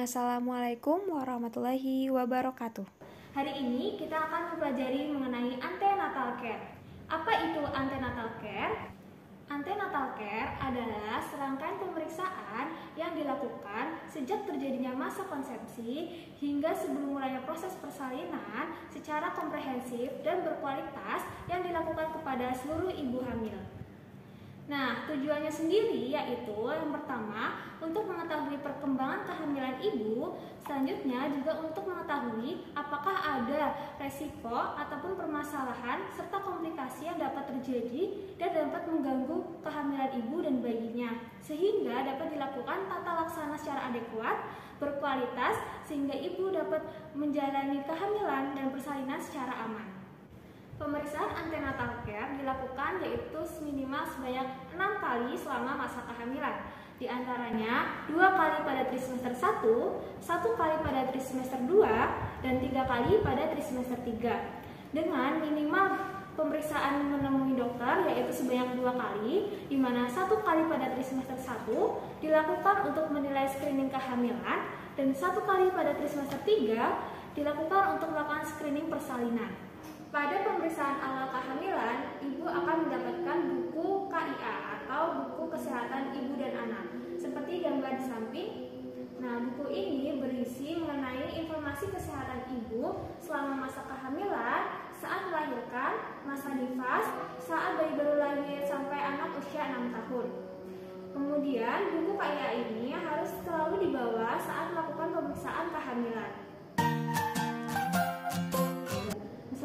Assalamualaikum warahmatullahi wabarakatuh. Hari ini kita akan mempelajari mengenai antenatal care. Apa itu antenatal care? Antenatal care adalah serangkaian pemeriksaan yang dilakukan sejak terjadinya masa konsepsi hingga sebelum mulainya proses persalinan secara komprehensif dan berkualitas yang dilakukan kepada seluruh ibu hamil. Nah, tujuannya sendiri yaitu yang pertama untuk mengetahui perkembangan kehamilan ibu, selanjutnya juga untuk mengetahui apakah ada resiko ataupun permasalahan serta komplikasi yang dapat terjadi dan dapat mengganggu kehamilan ibu dan bayinya, sehingga dapat dilakukan tata laksana secara adekuat, berkualitas, sehingga ibu dapat menjalani kehamilan dan persalinan secara aman. Pemeriksaan antenatal care dilakukan yaitu minimal sebanyak 6 kali selama masa kehamilan. Di antaranya 2 kali pada trimester 1, 1 kali pada trimester 2, dan 3 kali pada trimester 3. Dengan minimal pemeriksaan menemui dokter yaitu sebanyak 2 kali, di mana 1 kali pada trimester 1 dilakukan untuk menilai screening kehamilan dan 1 kali pada trimester 3 dilakukan untuk melakukan screening persalinan. Pada pemeriksaan awal kehamilan, ibu akan mendapatkan buku KIA atau buku kesehatan ibu dan anak, seperti gambar di samping. Nah, buku ini berisi mengenai informasi kesehatan ibu selama masa kehamilan, saat melahirkan, masa nifas, saat bayi baru lahir sampai anak usia 6 tahun. Kemudian, buku KIA ini harus selalu dibawa saat melakukan pemeriksaan kehamilan.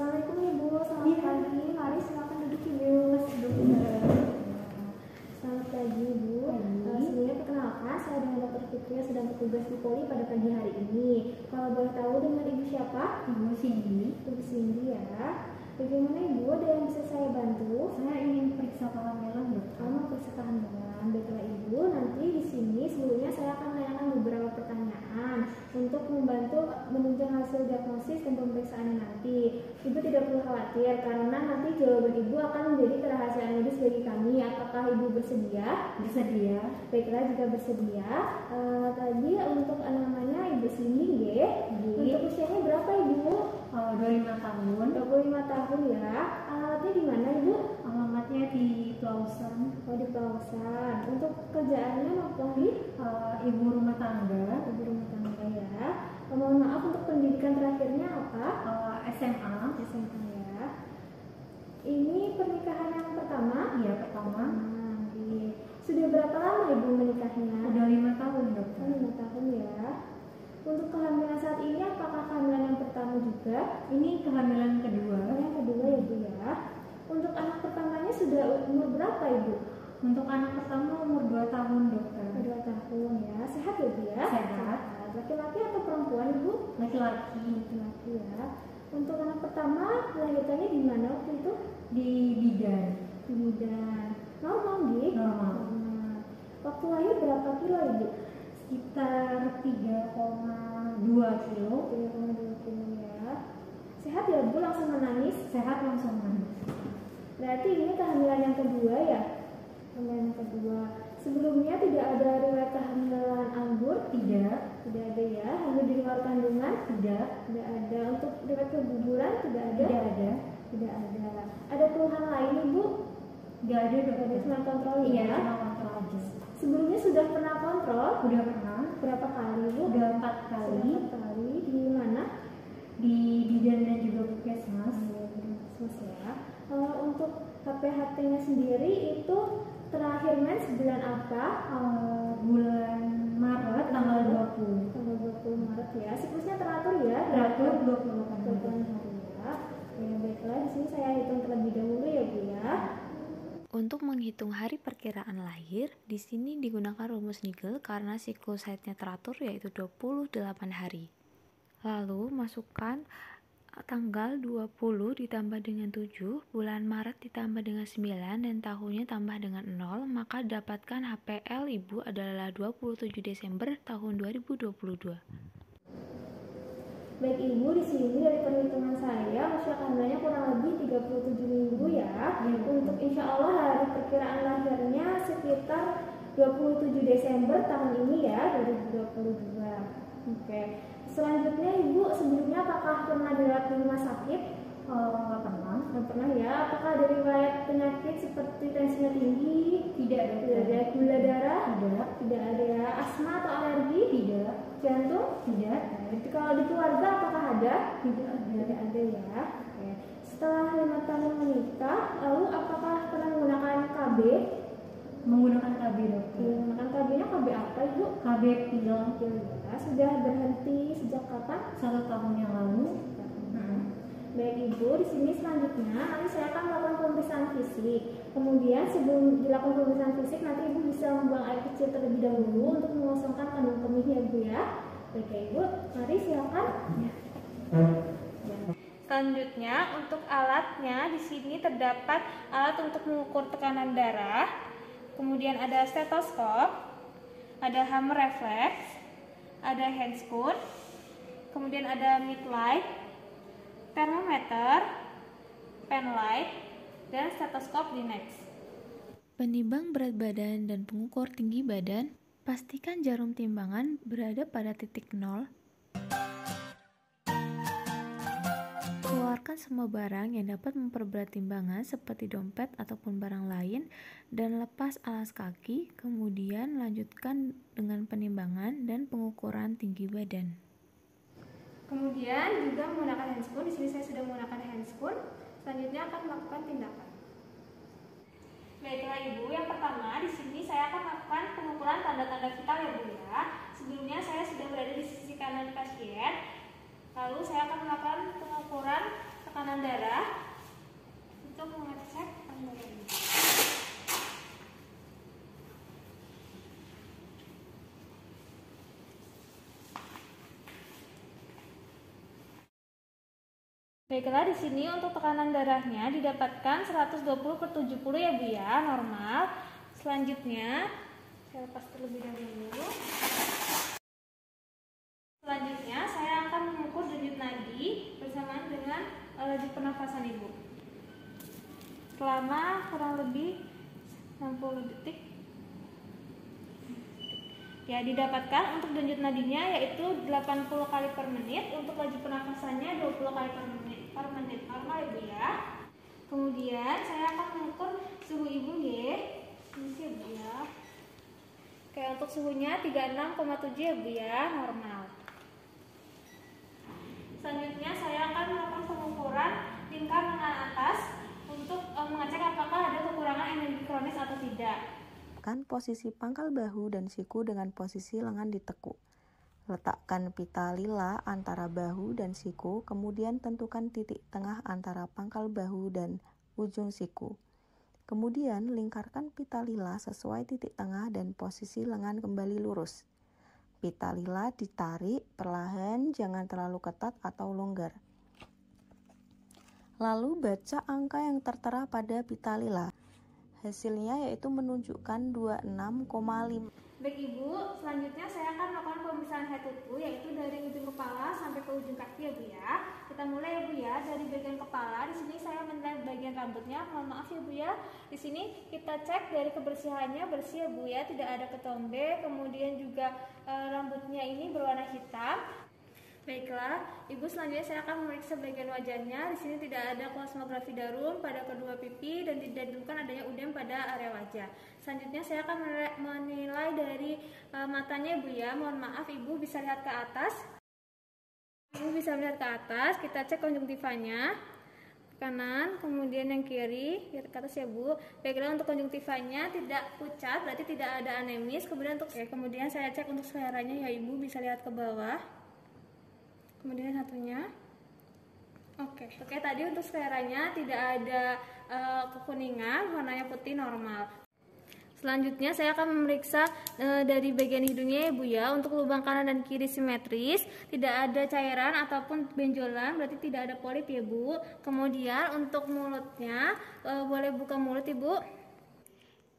Assalamualaikum Ibu, selamat pagi. Mari silakan duduk Ibu. Selamat pagi Ibu. Sebelumnya perkenalkan, saya dengan Dr. Fitri yang sedang bertugas di Poli pada pagi hari ini. Kalau boleh tahu dengan Ibu siapa? Ibu Cindy. Ibu Cindy ya. Bagaimana Ibu, ada yang bisa saya bantu? Saya ingin periksa kehamilan Dok. Kamu periksa kehamilan. Baiklah Ibu, nanti di sini sebelumnya saya akan menanyakan beberapa pertanyaan untuk membantu menunjang hasil diagnosis dan pemeriksaannya nanti. Ibu tidak perlu khawatir karena nanti jawaban Ibu akan menjadi kerahasiaan medis bagi kami. Apakah Ibu bersedia? Bersedia. Baiklah, jika bersedia. Tadi untuk namanya Ibu Cindy ya. Untuk usianya berapa Ibu? 25 tahun. 25 tahun ya. Alamatnya di mana Ibu? Alamatnya di Pelausan. Oh, di Pelausan. Untuk kerjaannya maupun di ibu rumah tangga. Ibu rumah tangga ya. Mohon maaf, untuk pendidikan terakhirnya apa? SMA. SMA ya. Ini pernikahan yang pertama? Iya, pertama. Sudah berapa lama Ibu menikahnya? Udah 5 tahun Dokter. 5 tahun ya. Untuk kehamilan saat ini apakah kehamilan yang pertama juga? Ini kehamilan kedua. Yang kedua ya Bu ya. Untuk anak pertamanya sudah umur berapa Ibu? Untuk anak pertama umur 2 tahun Dokter. 2 tahun ya. Sehat ya Bu ya? Sehat. Laki-laki atau perempuan Ibu? Laki-laki. Laki-laki ya. Untuk anak pertama melahirkannya di mana waktu itu? Di bidan. Di bidan. Normal Bi? Normal. Waktu lahir berapa kilo Ibu? Sekitar 3,2 kilo. 3,2 kilo ya. Sehat ya Bu, langsung menangis? Sehat, langsung menangis. Berarti ini kehamilan yang kedua ya? Kehamilan yang kedua. Sebelumnya tidak ada riwayat kehamilan anggur? Tidak. Tidak ada ya. Hamil di luar kandungan? Tidak. Tidak ada. Untuk riwayat keguguran tidak ada? Tidak ada. Tidak ada. Ada keluhan lain Ibu? Tidak ada Dokter. Ada, cuma kontrol ya? Iya, cuma kontrol aja. Sebelumnya sudah pernah kontrol? Udah pernah. Berapa kali Bu? Udah 4 kali. 4 kali. Di mana? Di bidan dan juga puskesmas. Ya. Untuk HPHT-nya sendiri itu terakhir mens bulan apa? Bulan Maret tanggal 20. Tanggal 20 Maret ya. Siklusnya teratur ya? Teratur 28 hari ya. Ya baiklah, di sini saya hitung terlebih dahulu ya Bu ya. Untuk menghitung hari perkiraan lahir, di sini digunakan rumus Nigel karena siklus haidnya teratur yaitu 28 hari. Lalu masukkan tanggal 20 ditambah dengan 7, bulan Maret ditambah dengan 9, dan tahunnya tambah dengan 0, maka dapatkan HPL Ibu adalah 27 Desember tahun 2022. Baik Ibu, di sini dari perhitungan saya usia kehamilannya kurang lebih 37 minggu ya. Untuk insya Allah hari perkiraan lahirnya sekitar 27 Desember tahun ini ya, 2022. Oke. Selanjutnya Ibu sebelumnya apakah pernah dirawat di rumah sakit? Nggak pernah. Nggak pernah ya. Apakah ada riwayat penyakit seperti tensinya tinggi? Tidak, Tidak ada. Gula darah? Tidak. Tidak ada. Asma atau alergi? Tidak. Jantung? Tidak. Nah, itu kalau di keluarga apakah ada? Tidak ada. Tidak ada ya. Oke. Setelah 5 tahun menikah, lalu apakah pernah menggunakan KB? Menggunakan KB, dokter. Menggunakan KB-nya KB apa Ibu? KB pil. Ya, sudah berhenti sejak kapan? 1 tahun yang lalu. Baik Ibu, di sini selanjutnya nanti saya akan melakukan pemeriksaan fisik. Kemudian sebelum dilakukan pemeriksaan fisik, nanti Ibu bisa membuang air kecil terlebih dahulu untuk mengosongkan kandung kemihnya Ibu ya. Baik ya Ibu, mari silakan. Ya. Selanjutnya untuk alatnya di sini terdapat alat untuk mengukur tekanan darah. Kemudian ada stetoskop, ada hammer reflex, ada handscoon, kemudian ada midlight, termometer, pen light, dan stetoskop Dynex. Penimbang berat badan dan pengukur tinggi badan, pastikan jarum timbangan berada pada titik 0. Keluarkan semua barang yang dapat memperberat timbangan seperti dompet ataupun barang lain dan lepas alas kaki, kemudian lanjutkan dengan penimbangan dan pengukuran tinggi badan. Kemudian juga menggunakan handscoon. Di sini saya sudah menggunakan handscoon. Selanjutnya akan melakukan tindakan. Baiklah Ibu, yang pertama di sini saya akan melakukan pengukuran tanda-tanda vital ya Bu ya. Sebelumnya saya sudah berada di sisi kanan pasien. Lalu saya akan melakukan pengukuran tekanan darah untuk mengecek tekanan darah. Baiklah, di sini untuk tekanan darahnya didapatkan 120/70 ya Bu ya, normal. Selanjutnya saya lepas terlebih dahulu. Selanjutnya saya akan mengukur denyut nadi bersamaan dengan laju pernafasan Ibu. Selama kurang lebih 60 detik. Ya, didapatkan untuk denyut nadinya yaitu 80 kali per menit, untuk laju pernafasannya 20 kali per menit normal Ibu ya. Kemudian saya akan mengukur suhu Ibu ya. Ini sih Ibu ya. Oke, untuk suhunya 36,7 ya Bu ya, normal. Selanjutnya saya akan melakukan pengukuran lingkar lengan atas untuk mengecek apakah ada kekurangan energi kronis atau tidak. Letakkan posisi pangkal bahu dan siku dengan posisi lengan ditekuk. Letakkan pita lila antara bahu dan siku, kemudian tentukan titik tengah antara pangkal bahu dan ujung siku. Kemudian lingkarkan pita lila sesuai titik tengah dan posisi lengan kembali lurus. Pita lila ditarik perlahan, jangan terlalu ketat atau longgar. Lalu baca angka yang tertera pada pita lila. Hasilnya yaitu menunjukkan 26,5. Baik Ibu, selanjutnya saya akan melakukan pemeriksaan head to toe, yaitu dari ujung kepala sampai ke ujung kaki ya Bu ya. Kita mulai ya Bu ya, dari bagian kepala. Di sini saya menilai bagian rambutnya. Mohon maaf ya Bu ya. Di sini kita cek dari kebersihannya, bersih ya Bu ya, tidak ada ketombe. Kemudian juga rambutnya ini berwarna hitam. Baiklah, Ibu, selanjutnya saya akan memeriksa bagian wajahnya. Di sini tidak ada kosmografi darum pada kedua pipi dan tidak ditemukan adanya udem pada area wajah. Selanjutnya saya akan menilai dari matanya Ibu ya. Mohon maaf Ibu bisa lihat ke atas. Ibu bisa melihat ke atas, kita cek konjungtivanya. Kanan, kemudian yang kiri, lihat ke atas ya Bu. Baiklah, untuk konjungtivanya tidak pucat, berarti tidak ada anemis. Kemudian saya cek untuk seleranya ya Ibu, bisa lihat ke bawah. Kemudian satunya. Oke, tadi untuk seleranya tidak ada kekuningan, warnanya putih normal. Selanjutnya saya akan memeriksa dari bagian hidungnya ya Bu ya. Untuk lubang kanan dan kiri simetris, tidak ada cairan ataupun benjolan, berarti tidak ada polip ya Bu. Kemudian untuk mulutnya, boleh buka mulut Ibu.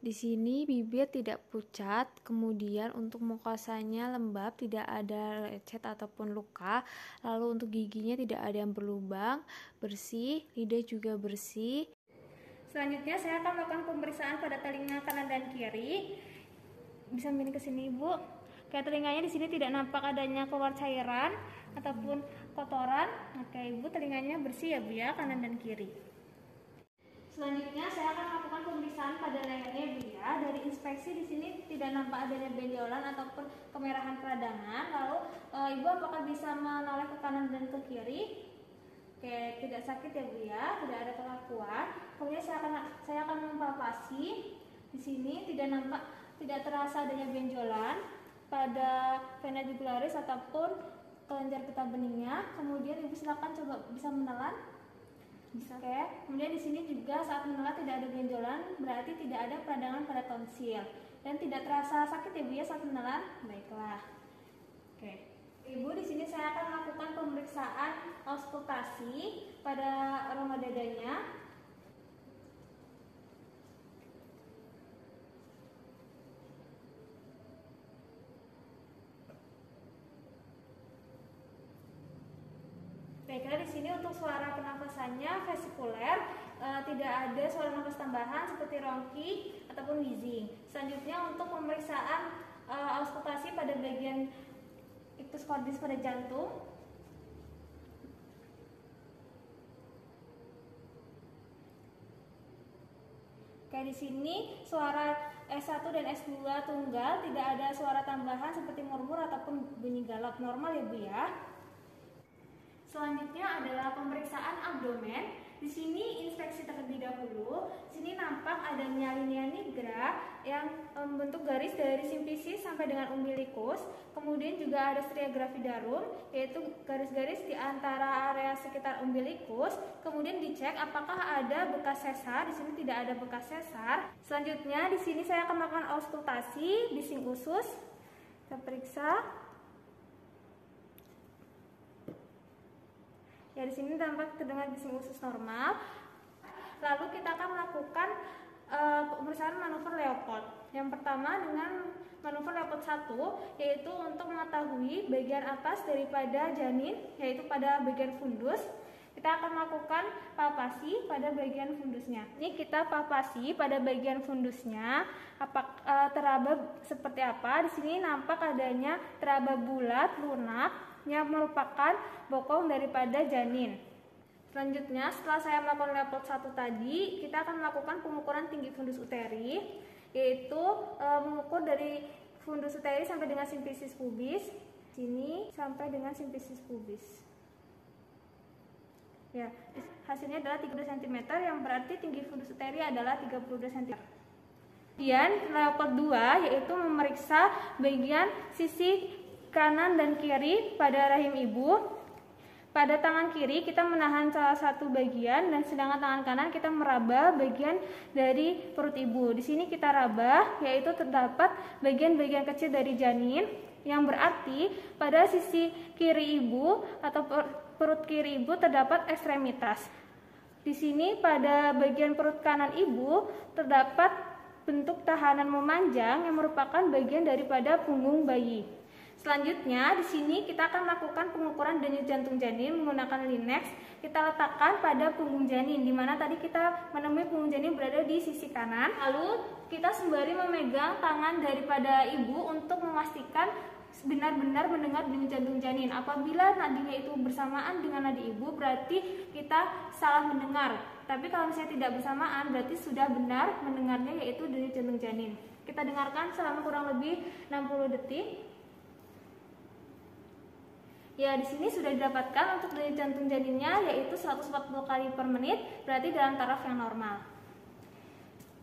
Di sini bibir tidak pucat, kemudian untuk mukosanya lembab, tidak ada lecet ataupun luka. Lalu untuk giginya tidak ada yang berlubang, bersih, lidah juga bersih. Selanjutnya saya akan melakukan pemeriksaan pada telinga kanan dan kiri. Bisa miring ke sini Ibu. Kayak telinganya di sini tidak nampak adanya keluar cairan ataupun kotoran. Oke, Ibu telinganya bersih ya Bu ya, kanan dan kiri. Selanjutnya saya akan melakukan pemeriksaan pada lehernya Bu ya. Dari inspeksi di sini tidak nampak adanya benjolan ataupun kemerahan peradangan. Lalu Ibu apakah bisa menoleh ke kanan dan ke kiri? Oke, tidak sakit ya Bu ya, tidak ada kekakuan. Kemudian saya akan mempalpasi. Di sini tidak terasa adanya benjolan pada vena jugularis ataupun kelenjar getah beningnya. Kemudian Ibu silakan coba bisa menelan. Bisa. Oke. Kemudian di sini juga saat menelan tidak ada benjolan, berarti tidak ada peradangan pada tonsil dan tidak terasa sakit ya Bu ya saat menelan. Baiklah. Oke. Ibu, di sini saya akan melakukan pemeriksaan auskultasi pada rongga dadanya. Baiklah, di sini untuk suara pernafasannya vesikuler, tidak ada suara nafas tambahan seperti rongki ataupun wheezing. Selanjutnya untuk pemeriksaan auskultasi pada bagian ictus cordis pada jantung. Kayak di sini suara S1 dan S2 tunggal, tidak ada suara tambahan seperti murmur ataupun bunyi galak, normal ya Bu ya. Selanjutnya adalah pemeriksaan abdomen. Di sini inspeksi terlebih dahulu. Di sini nampak adanya linea nigra yang membentuk garis dari simfisis sampai dengan umbilikus. Kemudian juga ada stria gravidarum, yaitu garis-garis di antara area sekitar umbilikus. Kemudian dicek apakah ada bekas sesar. Di sini tidak ada bekas sesar. Selanjutnya di sini saya akan melakukan auskultasi bising usus. Kita periksa. Ya, di sini tampak terdengar bising usus normal. Lalu kita akan melakukan pemeriksaan manuver Leopold. Yang pertama dengan manuver Leopold 1, yaitu untuk mengetahui bagian atas daripada janin, yaitu pada bagian fundus. Kita akan melakukan palpasi pada bagian fundusnya. Ini kita palpasi pada bagian fundusnya, teraba seperti apa. Di sini nampak adanya teraba bulat, lunak, yang merupakan bokong daripada janin. Selanjutnya, setelah saya melakukan Leopold 1 tadi, kita akan melakukan pengukuran tinggi fundus uteri, yaitu mengukur dari fundus uteri sampai dengan simfisis pubis, sini sampai dengan simfisis pubis. Ya, hasilnya adalah 32 cm, yang berarti tinggi fundus uteri adalah 32 cm. Kemudian Leopold 2 yaitu memeriksa bagian sisi kanan dan kiri pada rahim ibu. Pada tangan kiri kita menahan salah satu bagian dan sedangkan tangan kanan kita meraba bagian dari perut ibu. Di sini kita raba, yaitu terdapat bagian-bagian kecil dari janin, yang berarti pada sisi kiri ibu atau perut kiri ibu terdapat ekstremitas. Di sini pada bagian perut kanan ibu terdapat bentuk tahanan memanjang yang merupakan bagian daripada punggung bayi. Selanjutnya di sini kita akan melakukan pengukuran denyut jantung janin menggunakan Linex. Kita letakkan pada punggung janin, di mana tadi kita menemui punggung janin berada di sisi kanan. Lalu kita sembari memegang tangan daripada ibu untuk memastikan benar-benar mendengar denyut jantung janin. Apabila nadinya itu bersamaan dengan nadi ibu, berarti kita salah mendengar. Tapi kalau misalnya tidak bersamaan, berarti sudah benar mendengarnya, yaitu denyut jantung janin. Kita dengarkan selama kurang lebih 60 detik. Ya, di sini sudah didapatkan untuk denyut jantung janinnya yaitu 140 kali per menit, berarti dalam taraf yang normal.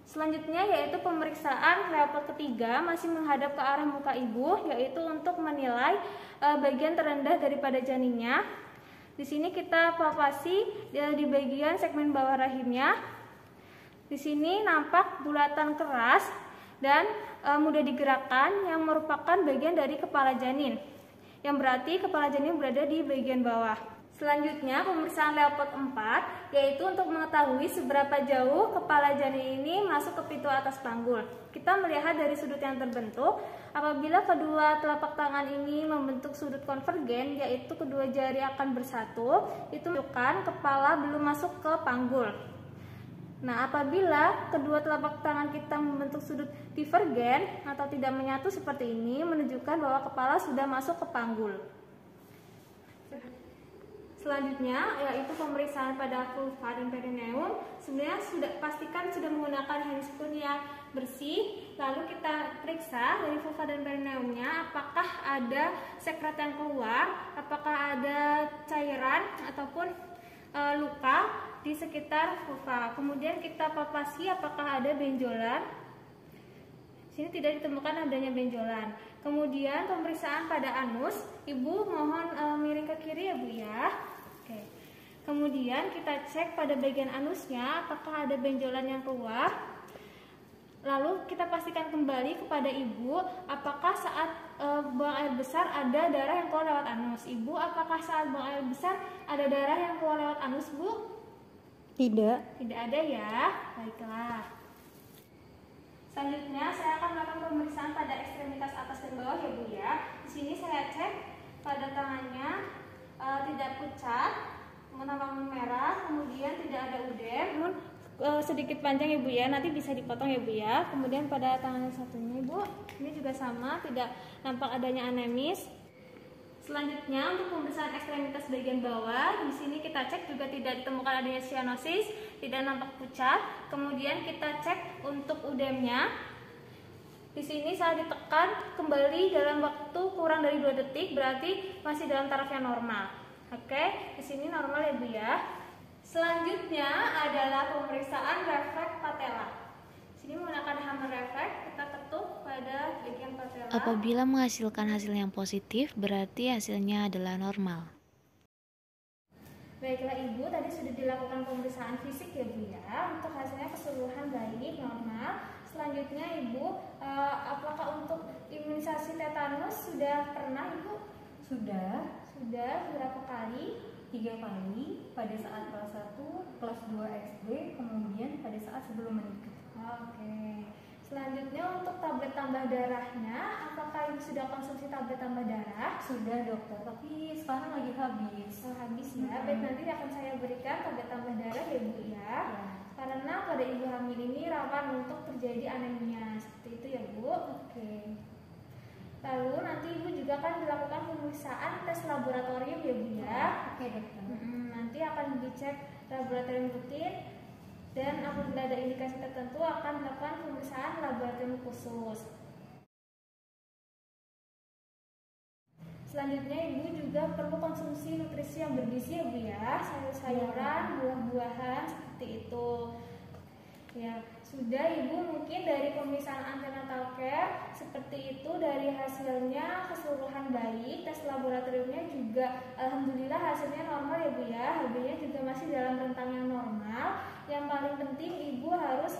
Selanjutnya yaitu pemeriksaan Leopold ketiga, masih menghadap ke arah muka ibu, yaitu untuk menilai bagian terendah daripada janinnya. Di sini kita palpasi di bagian segmen bawah rahimnya. Di sini nampak bulatan keras dan mudah digerakkan yang merupakan bagian dari kepala janin, yang berarti kepala janin berada di bagian bawah. Selanjutnya pemeriksaan Leopold 4 yaitu untuk mengetahui seberapa jauh kepala janin ini masuk ke pintu atas panggul. Kita melihat dari sudut yang terbentuk. Apabila kedua telapak tangan ini membentuk sudut konvergen, yaitu kedua jari akan bersatu, itu menunjukkan kepala belum masuk ke panggul. Nah, apabila kedua telapak tangan kita membentuk sudut divergen atau tidak menyatu seperti ini, menunjukkan bahwa kepala sudah masuk ke panggul. Selanjutnya yaitu pemeriksaan pada vulva dan perineum. Sebenarnya pastikan sudah menggunakan handscoon yang bersih. Lalu kita periksa dari vulva dan perineumnya apakah ada sekret yang keluar, apakah ada cairan ataupun luka di sekitar vulva. Kemudian kita palpasi apakah ada benjolan. Sini tidak ditemukan adanya benjolan. Kemudian pemeriksaan pada anus, Ibu mohon miring ke kiri ya Bu ya. Oke. Kemudian kita cek pada bagian anusnya apakah ada benjolan yang keluar. Lalu kita pastikan kembali kepada Ibu apakah saat buang air besar ada darah yang keluar lewat anus. Ibu, apakah saat buang air besar ada darah yang keluar lewat anus, Bu? Tidak. Tidak ada ya. Baiklah. Selanjutnya saya akan melakukan pemeriksaan pada ekstremitas atas dan bawah ya Bu ya. Di sini saya cek pada tangannya tidak pucat, tampak merah, kemudian tidak ada udem, namun sedikit panjang ya Bu ya. Nanti bisa dipotong ya Bu ya. Kemudian pada tangan yang satunya Ibu, ini juga sama, tidak nampak adanya anemis. Selanjutnya untuk pemeriksaan ekstremitas bagian bawah, di sini kita cek juga tidak ditemukan adanya cyanosis, tidak nampak pucat. Kemudian kita cek untuk udemnya. Di sini saya ditekan kembali dalam waktu kurang dari 2 detik, berarti masih dalam taraf yang normal. Oke, di sini normal ya Bu ya. Selanjutnya adalah pemeriksaan refleks patella. Sini menggunakan hammer refleks, kita ketuk pada bagian patella. Apabila menghasilkan hasil yang positif, berarti hasilnya adalah normal. Baiklah Ibu, tadi sudah dilakukan pemeriksaan fisik ya Bu ya. Untuk hasilnya keseluruhan baik, normal. Selanjutnya Ibu, apakah untuk imunisasi tetanus sudah pernah Ibu? Sudah. Sudah, berapa kali? 3 kali pada saat kelas 1, kelas 2 SD, kemudian pada saat sebelum menikah. Oke. Selanjutnya untuk tablet tambah darahnya, apakah Ibu sudah konsumsi tablet tambah darah? Sudah dokter, tapi sekarang lagi habis. Habis ya. Baik, nanti akan saya berikan tablet tambah darah ya Bu ya. Karena pada ibu hamil ini rawan untuk terjadi anemia. Seperti itu ya Bu. Oke. Lalu nanti Ibu juga akan dilakukan pemeriksaan tes laboratorium ya Bu ya. Oke dokter. Nanti akan dicek laboratorium rutin dan apabila ada indikasi tertentu akan dilakukan pemeriksaan laboratorium khusus. Selanjutnya Ibu juga perlu konsumsi nutrisi yang bergizi ya Bu ya, sayur-sayuran, buah-buahan seperti itu. Ya, sudah Ibu mungkin dari pemeriksaan antenatal care seperti itu, dari hasilnya keseluruhan baik, tes laboratoriumnya juga alhamdulillah hasilnya normal ya Bu ya. HB-nya juga masih dalam rentang yang normal. Yang paling penting Ibu harus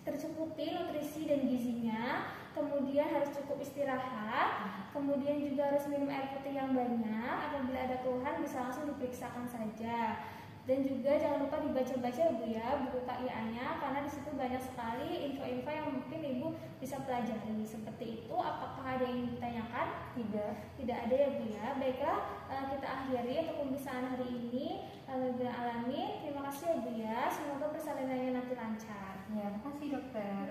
tercukupi nutrisi dan gizinya, kemudian harus cukup istirahat, kemudian juga harus minum air putih yang banyak. Apabila ada keluhan bisa langsung diperiksakan saja. Dan juga jangan lupa dibaca-baca ya Bu ya buku KIA-nya, karena di situ banyak sekali info-info yang mungkin Ibu bisa pelajari. Seperti itu. Apakah ada yang ingin ditanyakan? Tidak ada ya Bu ya. Baiklah, kita akhiri untuk pemeriksaan hari ini. Alhamdulillah. Terima kasih ya Bu ya. Semoga persalinannya nanti lancar. Ya, makasih dokter.